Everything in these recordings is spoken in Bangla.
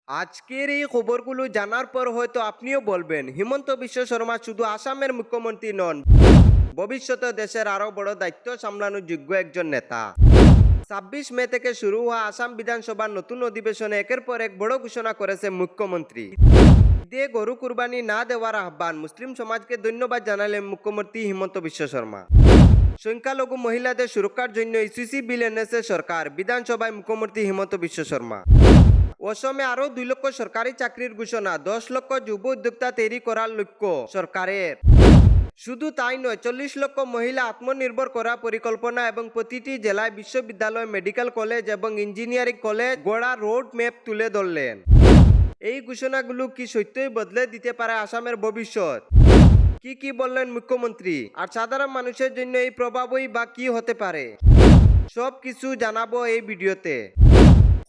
আজকের এই খবরগুলো জানার পর হয়তো আপনিও বলবেন হিমন্ত বিশ্ব শর্মা শুধু আসামের মুখ্যমন্ত্রী নন, ভবিষ্যতে দেশের আরো বড় দায়িত্ব সামলানোর যোগ্য একজন নেতা। 26 মে থেকে শুরু হওয়া আসাম বিধানসভার নতুন অধিবেশনে একের পর এক বড় ঘোষণা করেছে মুখ্যমন্ত্রী। ঈদে গরু কুরবানি না দেওয়ার আহ্বান, মুসলিম সমাজকে ধন্যবাদ জানালেন মুখ্যমন্ত্রী হিমন্ত বিশ্ব শর্মা। সংখ্যালঘু মহিলাদের সুরক্ষার জন্য ইসিসি বিল এনেছে সরকার, বিধানসভায় মুখ্যমন্ত্রী হিমন্ত বিশ্ব শর্মা। অসমে আরো 2 লক্ষ সরকারি চাকরির ঘোষণা, 10 লক্ষ যুব উদ্যোক্তা তৈরি করার লক্ষ্য সরকারের। শুধু তাই নয়, 40 লক্ষ মহিলা আত্মনির্ভর করা পরিকল্পনা এবং প্রতিটি জেলায় বিশ্ববিদ্যালয়, মেডিকেল কলেজ এবং ইঞ্জিনিয়ারিং কলেজ গড়া রোড ম্যাপ তুলে ধরলেন। এই ঘোষণাগুলো কি সত্যই বদলে দিতে পারে আসামের ভবিষ্যৎ? কি বললেন মুখ্যমন্ত্রী, আর সাধারণ মানুষের জন্য এই প্রভাবই বা কি হতে পারে? সব কিছু জানাবো এই ভিডিওতে।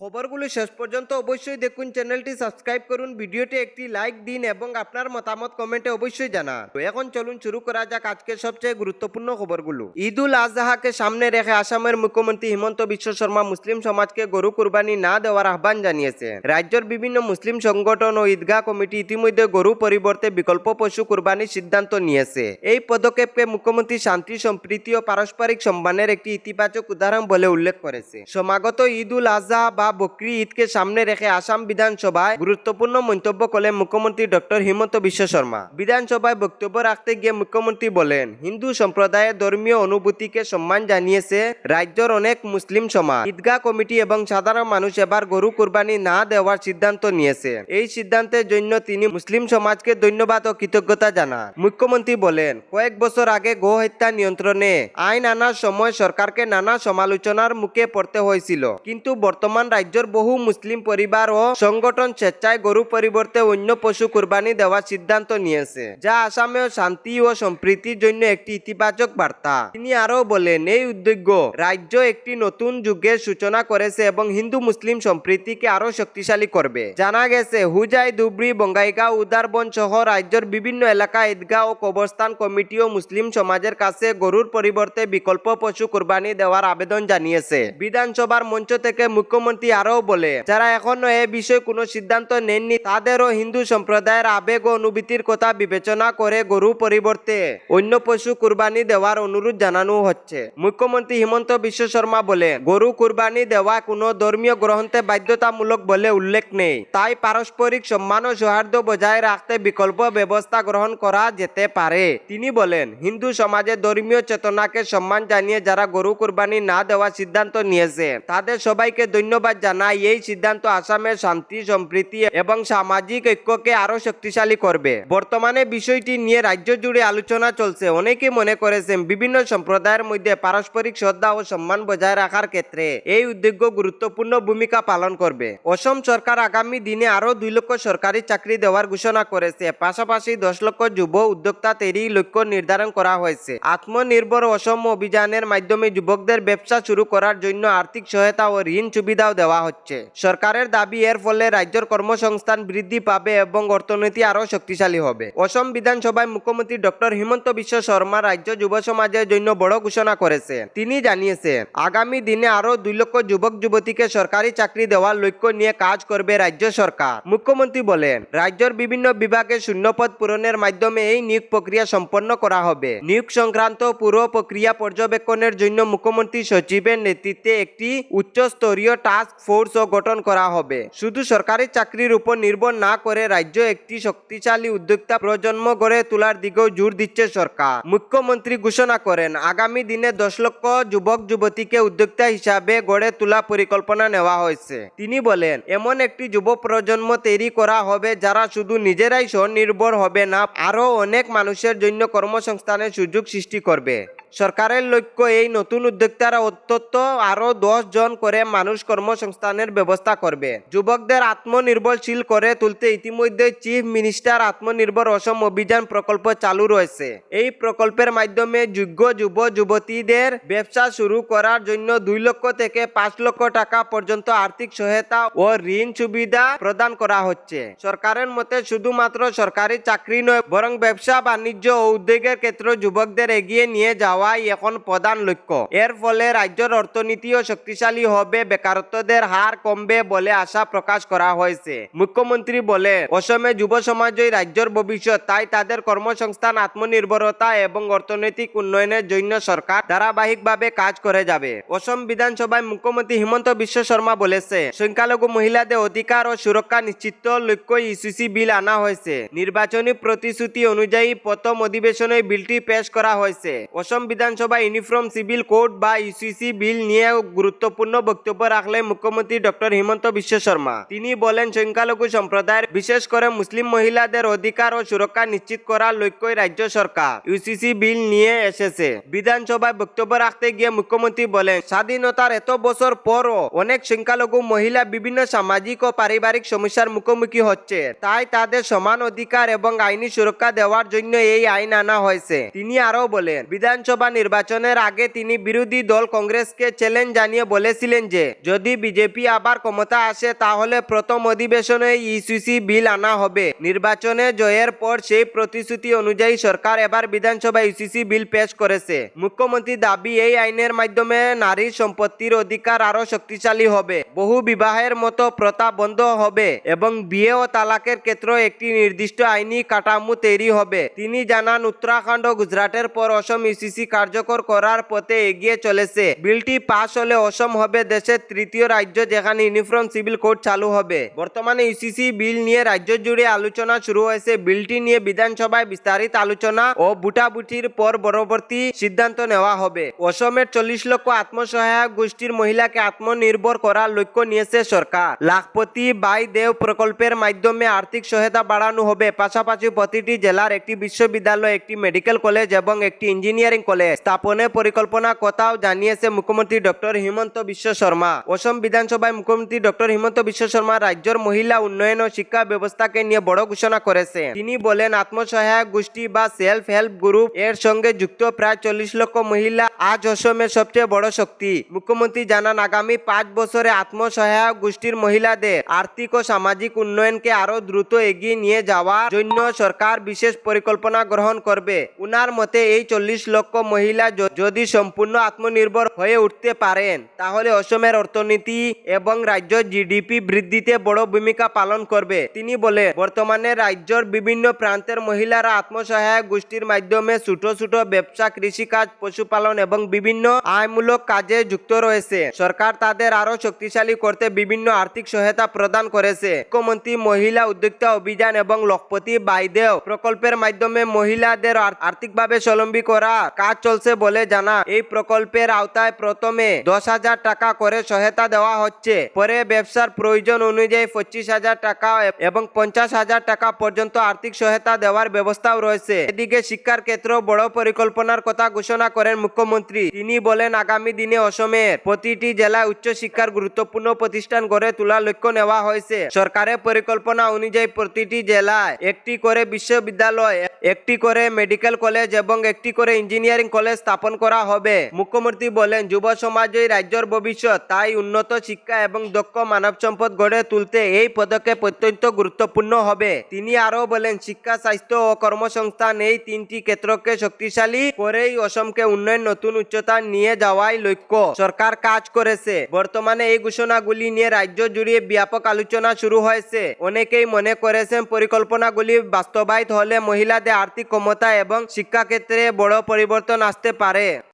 খবরগুলো শেষ পর্যন্ত অবশ্যই দেখুন, চ্যানেলটি সাবস্ক্রাইব করুন, ভিডিওটি একটি লাইক দিন এবং আপনার মতামত কমেন্টে অবশ্যই জানান। তো এখন চলুন শুরু করা যাক আজকের সবচেয়ে গুরুত্বপূর্ণ খবরগুলো। ঈদুল আজহাকে সামনে রেখে আসামের মুখ্যমন্ত্রী হিমন্ত বিশ্ব শর্মা মুসলিম সমাজকে গরু কুরবানি না দেওয়ার আহ্বান জানিয়েছে। রাজ্যের বিভিন্ন মুসলিম সংগঠন ও ঈদগাহ কমিটি ইতিমধ্যে গরু পরিবর্তে বিকল্প পশু কুরবানির সিদ্ধান্ত নিয়েছে। এই পদক্ষেপকে মুখ্যমন্ত্রী শান্তি, সম্প্রীতি ও পারস্পরিক সম্মানের একটি ইতিবাচক উদাহরণ বলে উল্লেখ করেছে। সমাগত ঈদুল আজহা বা বকরি ঈদকে সামনে রেখে আসাম বিধানসভায় গুরুত্বপূর্ণ মন্তব্য করলেন মুখ্যমন্ত্রী ডক্টর হিমন্ত বিশ্ব শর্মা। বিধানসভায় বক্তব্য রাখতে গিয়ে মুখ্যমন্ত্রী বলেন, হিন্দু সম্প্রদায়ের ধর্মীয় অনুভূতিকে সম্মান জানিয়েছে রাজ্যের অনেক মুসলিম সমাজ, ঈদগাহ কমিটি এবং সাধারণ মানুষ এবার গরু কুরবানি না দেওয়ার সিদ্ধান্ত নিয়েছে। এই সিদ্ধান্তের জন্য তিনি মুসলিম সমাজকে ধন্যবাদ ও কৃতজ্ঞতা জানান। মুখ্যমন্ত্রী বলেন, কয়েক বছর আগে গো হত্যা নিয়ন্ত্রণে আইন আনার সময় সরকারকে নানা সমালোচনার মুখে পড়তে হয়েছিল, কিন্তু বর্তমান রাজ্যের বহু মুসলিম পরিবার ও সংগঠন স্বেচ্ছায় গরু পরিবর্তে অন্য পশু কুরবানি দেওয়ার সিদ্ধান্ত নিয়েছে, যা আসামেও শান্তি ও সম্প্রীতির জন্য একটি ইতিবাচক বার্তা। তিনি আরো বলেন, এই উদ্যোগ রাজ্য একটি নতুন যুগের সূচনা করেছে এবং হিন্দু মুসলিম সম্প্রীতিকে আরো শক্তিশালী করবে। জানা গেছে, হুজাই, ধুবড়ী, বঙ্গাইগাঁও, উদারবন সহ রাজ্যের বিভিন্ন এলাকা ঈদগাহ ও কবরস্থান কমিটি ও মুসলিম সমাজের কাছে গরুর পরিবর্তে বিকল্প পশু কুরবানি দেওয়ার আবেদন জানিয়েছে। বিধানসভার মঞ্চ থেকে মুখ্যমন্ত্রী আরো বলে, যারা এখনো এ বিষয়ে কোনো সিদ্ধান্ত নেননি তাদেরও হিন্দু সম্প্রদায়ের আবেগ ও অনুভূতির কথা বিবেচনা করে গরু পরিবর্তে অন্য পশু কুরবানি দেওয়ার অনুরোধ জানানো হচ্ছে। মুখ্যমন্ত্রী হিমন্ত বিশ্ব শর্মা বলে, গরু কুরবানি দেওয়া কোনো ধর্মীয় গ্রন্থে বাধ্যতামূলক বলে উল্লেখ নেই, তাই পারস্পরিক সম্মান ও সৌহার্দ্য বজায় রাখতে বিকল্প ব্যবস্থা গ্রহণ করা যেতে পারে। তিনি বলেন, হিন্দু সমাজের ধর্মীয় চেতনাকে সম্মান জানিয়ে যারা গরু কুরবানি না দেওয়ার সিদ্ধান্ত নিয়েছে তাদের সবাইকে ধন্যবাদ জানাই। এই সিদ্ধান্ত আসামের শান্তি, সম্প্রীতি এবং সামাজিক ঐক্যকে আরো শক্তিশালী করবে। বর্তমানে বিষয়টি নিয়ে রাজ্য জুড়ে আলোচনা চলছে। অনেকে মনে করেছেন বিভিন্ন সম্প্রদায়ের মধ্যে পারস্পরিক শ্রদ্ধা ও সম্মান বজায় রাখার ক্ষেত্রে এই উদ্যোগ গুরুত্বপূর্ণ ভূমিকা পালন করবে। অসম সরকার আগামী দিনে আরো 2 লক্ষ সরকারি চাকরি দেওয়ার ঘোষণা করেছে। পাশাপাশি 10 লক্ষ যুব উদ্যোক্তা তৈরির লক্ষ্য নির্ধারণ করা হয়েছে। আত্মনির্ভর অসম অভিযানের মাধ্যমে যুবকদের ব্যবসা শুরু করার জন্য আর্থিক সহায়তা ও ঋণ সুবিধাও দেওয়া হচ্ছে। সরকারের দাবি, এর ফলে রাজ্যের কর্মসংস্থান বৃদ্ধি পাবে এবং অর্থনীতি আরো শক্তিশালী হবে। অসম বিধানসভায় মুখ্যমন্ত্রী ডক্টর হিমন্ত বিশ্ব শর্মা রাজ্য যুব সমাজের জন্য বড় ঘোষণা করেছে। তিনি জানিয়েছেন, আগামী দিনে আরো 2 লক্ষ যুবক যুবতীকে সরকারি চাকরি দেওয়ার লক্ষ্য নিয়ে কাজ করবে রাজ্য সরকার। মুখ্যমন্ত্রী বলেন, রাজ্যের বিভিন্ন বিভাগে শূন্যপদ পূরণের মাধ্যমে এই নিয়োগ প্রক্রিয়া সম্পন্ন করা হবে। নিয়োগ সংক্রান্ত পুরো প্রক্রিয়া পর্যবেক্ষণের জন্য মুখ্যমন্ত্রী সচিবের নেতৃত্বে একটি উচ্চস্তরীয় টাস্ক ফোর্স গঠন করা হবে। শুধু সরকারি চাকরির উপর নির্ভর না করে রাজ্য একটি শক্তিশালী উদ্যোক্তা প্রজন্ম গড়ে তোলার দিকেও জোর দিচ্ছে সরকার। মুখ্যমন্ত্রী ঘোষণা করেন, আগামী দিনে 10 লক্ষ যুবক যুবতীকে উদ্যোক্তা হিসাবে গড়ে তোলা পরিকল্পনা নেওয়া হয়েছে। তিনি বলেন, এমন একটি যুব প্রজন্ম তৈরি করা হবে যারা শুধু নিজেরাই স্বনির্ভর হবে না, আরো অনেক মানুষের জন্য কর্মসংস্থানের সুযোগ সৃষ্টি করবে। সরকারের লক্ষ্য, এই নতুন উদ্যোক্তারা অন্তত আরো 10 জন করে মানুষ কর্মসংস্থানের ব্যবস্থা করবে। যুবকদের আত্মনির্ভরশীল করে তুলতে ইতিমধ্যে চিফ মিনিস্টার আত্মনির্ভর অসম অভিযান প্রকল্প চালু রয়েছে। এই প্রকল্পের মাধ্যমে যোগ্য যুব যুবতীদের ব্যবসা শুরু করার জন্য 2 লক্ষ থেকে 5 লক্ষ টাকা পর্যন্ত আর্থিক সহায়তা ও ঋণ সুবিধা প্রদান করা হচ্ছে। সরকারের মতে শুধুমাত্র সরকারি চাকরি নয়, বরং ব্যবসা বাণিজ্য ও উদ্যোগের ক্ষেত্রে যুবকদের এগিয়ে নিয়ে যাওয়া দেওয়াই এখন প্রধান লক্ষ্য। এর ফলে রাজ্যের অর্থনীতিও শক্তিশালী হবে, বেকারত্বের হার কমবে বলে আশা প্রকাশ করা হয়েছে। মুখ্যমন্ত্রী বলেন, অসমে যুব সমাজই রাজ্যের ভবিষ্যৎ, তাই তাদের কর্মসংস্থান, আত্মনির্ভরতা এবং অর্থনৈতিক উন্নয়নের জন্য সরকার ধারাবাহিকভাবে কাজ করে যাবে। অসম বিধানসভায় মুখ্যমন্ত্রী হিমন্ত বিশ্ব শর্মা বলেছে, সংখ্যালঘু মহিলাদের অধিকার ও সুরক্ষা নিশ্চিত লক্ষ্যে ইউসিসি বিল আনা হয়েছে। নির্বাচনী প্রতিশ্রুতি অনুযায়ী প্রথম অধিবেশনে বিলটি পেশ করা হয়েছে। অসম বিধানসভায় ইউনিফর্ম সিভিল কোড বা ইউসিসি বিল নিয়ে গুরুত্বপূর্ণ বক্তব্য রাখলেন মুখ্যমন্ত্রী ডক্টর হিমন্ত বিশ্ব শর্মা। তিনি বলেন, সংখ্যালঘু সম্প্রদায়ের বিশেষ করে মুসলিম মহিলাদের অধিকার ও সুরক্ষা নিশ্চিত করার লক্ষ্যে রাজ্য সরকার ইউসিসি বিল নিয়ে এসেছে। বিধানসভায় বক্তব্য রাখতে গিয়ে মুখ্যমন্ত্রী বলেন, স্বাধীনতার এত বছর পরও অনেক সংখ্যালঘু মহিলা বিভিন্ন সামাজিক ও পারিবারিক সমস্যার মুখোমুখি হচ্ছে, তাই তাদের সমান অধিকার এবং আইনি সুরক্ষা দেওয়ার জন্য এই আইন আনা হয়েছে। তিনি আরো বলেন, বিধানসভা নির্বাচনের আগে তিনি বিরোধী দল কংগ্রেসকে চ্যালেঞ্জ জানিয়ে বলেছিলেন যে যদি বিজেপি আবার ক্ষমতা আসে তাহলে প্রথম অধিবেশনে ইউসিসি বিল আনা হবে। নির্বাচনে জয়ের পর সেই প্রতিশ্রুতি অনুযায়ী সরকার এবার বিধানসভা ইউসিসি বিল পেশ করেছে। মুখ্যমন্ত্রী দাবি, এই আইনের মাধ্যমে নারীর সম্পত্তির অধিকার আরো শক্তিশালী হবে, বহু বিবাহের মতো প্রথা বন্ধ হবে এবং বিয়ে ও তালাকের ক্ষেত্রে একটি নির্দিষ্ট আইনি কাঠামো তৈরি হবে। তিনি জানান, উত্তরাখণ্ড ও গুজরাটের পর অসম ইউসিসি কার্যকর করার পথে এগিয়ে চলেছে। বিলটি পাশ হলে অসম হবে দেশের তৃতীয় রাজ্য যেখানে ইউনিফর্ম সিভিল কোড চালু হবে। বর্তমানে ইউসিসি বিল নিয়ে রাজ্য জুড়ে আলোচনা শুরু হয়েছে। বিলটি নিয়ে বিধানসভায় বিস্তারিত আলোচনা ও ভোটাভুটির পর পরবর্তী সিদ্ধান্ত নেওয়া হবে। অসমের 40 লক্ষ আত্মসহায়ক গোষ্ঠীর মহিলাকে আত্মনির্ভর করার লক্ষ্য নিয়েছে সরকার। লাখপতি বাই দেও প্রকল্পের মাধ্যমে আর্থিক সহায়তা বাড়ানো হবে। পাশাপাশি প্রতিটি জেলার একটি বিশ্ববিদ্যালয়, একটি মেডিকেল কলেজ এবং একটি ইঞ্জিনিয়ারিং কলেজ স্থাপনের পরিকল্পনা কথাও জানিয়েছে মুখ্যমন্ত্রী ডক্টর হিমন্ত বিশ্ব শর্মা। অসম বিধানসভায় মুখ্যমন্ত্রী ডক্টর হিমন্ত বিশ্ব শর্মা রাজ্যের মহিলা উন্নয়ন ও শিক্ষা ব্যবস্থাকে নিয়ে বড় ঘোষণা করেছেন। তিনি বলেন, আত্মসহায়ক গোষ্ঠী বা সেলফ হেল্প গ্রুপ এর সঙ্গে যুক্ত প্রায় 40 লক্ষ মহিলা আজ অসমের সবচেয়ে বড় শক্তি। মুখ্যমন্ত্রী জানান, আগামী 5 বছরে আত্মসহায়ক গোষ্ঠীর মহিলাদের আর্থিক ও সামাজিক উন্নয়নকে আরো দ্রুত এগিয়ে নিয়ে যাওয়ার জন্য সরকার বিশেষ পরিকল্পনা গ্রহণ করবে। উনার মতে এই 40 লক্ষ মহিলা যদি সম্পূর্ণ আত্মনির্ভর হয়ে উঠতে পারেন তাহলে অসমের অর্থনীতি এবং রাজ্যের জিডিপি বৃদ্ধিতে বড় ভূমিকা পালন করবে। তিনি বলেন, বর্তমানে রাজ্যের বিভিন্ন প্রান্তের মহিলারা আত্মসহায়ক গোষ্ঠীর মাধ্যমে ছোট ছোট ব্যবসা, কৃষিকাজ, পশুপালন এবং বিভিন্ন আয়মূলক কাজে যুক্ত রয়েছে। সরকার তাদের আরো শক্তিশালী করতে বিভিন্ন আর্থিক সহায়তা প্রদান করেছে। মুখ্যমন্ত্রী মহিলা উদ্যোক্তা অভিযান এবং লখপতি বাইদেও প্রকল্পের মাধ্যমে মহিলাদের আর্থিকভাবে স্বাবলম্বী করা কাজ চলছে বলে জানা। এই প্রকল্পের আওতায় প্রথমে 10,000 টাকা করে সহায়তা দেওয়া হচ্ছে, পরে ব্যবসার প্রয়োজন অনুযায়ী 25,000 টাকা এবং 50,000 টাকা পর্যন্ত আর্থিক সহায়তা দেওয়ার ব্যবস্থাও রয়েছে। এদিকে শিক্ষার ক্ষেত্রেও বড় পরিকল্পনার কথা ঘোষণা করেন মুখ্যমন্ত্রী। তিনি বলেন, আগামী দিনে অসমের প্রতিটি জেলায় উচ্চশিক্ষার গুরুত্বপূর্ণ প্রতিষ্ঠান গড়ে তোলার লক্ষ্য নেওয়া হয়েছে। সরকারের পরিকল্পনা অনুযায়ী প্রতিটি জেলায় একটি করে বিশ্ববিদ্যালয়, একটি করে মেডিকেল কলেজ এবং একটি করে ইঞ্জিনিয়ারিং কলেজ স্থাপন করা হবে। মুখ্যমন্ত্রী বলেন, যুব সমাজই রাজ্যের ভবিষ্যৎ, তাই উন্নত শিক্ষা এবং দক্ষ মানব সম্পদ গড়ে তুলতে এই পদক্ষেপ অত্যন্ত গুরুত্বপূর্ণ হবে। তিনি আরো বলেন, শিক্ষা, স্বাস্থ্য ও কর্মসংস্থান এই তিনটি ক্ষেত্রকে শক্তিশালী করেই অসমকে উন্নয়ন নতুন উচ্চতা নিয়ে যাওয়াই লক্ষ্য সরকার কাজ করেছে। বর্তমানে এই ঘোষণাগুলি নিয়ে রাজ্য জুড়ে ব্যাপক আলোচনা শুরু হয়েছে। অনেকেই মনে করেছেন পরিকল্পনাগুলি বাস্তবায়িত হলে মহিলাদের আর্থিক ক্ষমতা এবং শিক্ষাক্ষেত্রে বড় পরিবর্তন আসতে পারে।